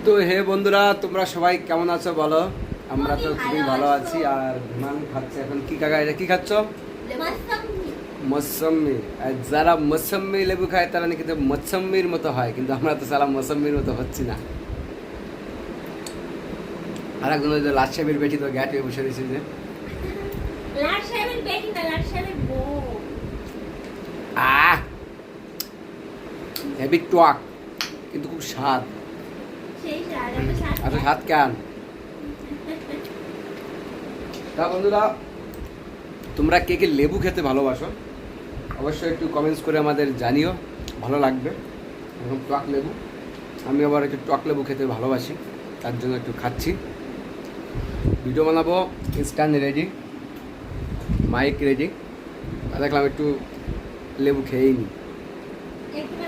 তো হে বন্ধুরা, তোমরা সবাই কেমন আছো বলো? আমরা তো খুবই ভালো আছি। আর মান খাচ্ছে এখন কি কাকা, এটা কি খাচ্ছ? মৌসম্মি। আর যারা মৌসম্মি লেবু খায় তারা নাকি তো মৌসম্মির মতো হয়, কিন্তু আমরা তো সারা মৌসম্মির মতো হচ্ছি না। আর একজন ওই যে লাট সাহেবের বেটি তো গ্যাট হয়ে বসে রয়েছে যে লাট সাহেবের বেটি না, লাট সাহেবের বউ। হেভি টক, কিন্তু খুব স্বাদ। সেই স্বাদ, এত স্বাদ। এত স্বাদ কেন? তা বন্ধুরা, তোমরা কে কে লেবু খেতে ভালোবাসো অবশ্যই একটু কমেন্টস করে আমাদের জানিও, ভালো লাগবে। এখন টক লেবু, আমি আবার একটু টক লেবু খেতে ভালোবাসি, তার জন্য একটু খাচ্ছি। ভিডিও বানাবো, স্ট্যান্ড রেডি, মাইক রেডি। দেখলাম একটু লেবু খেয়েই নি। একটু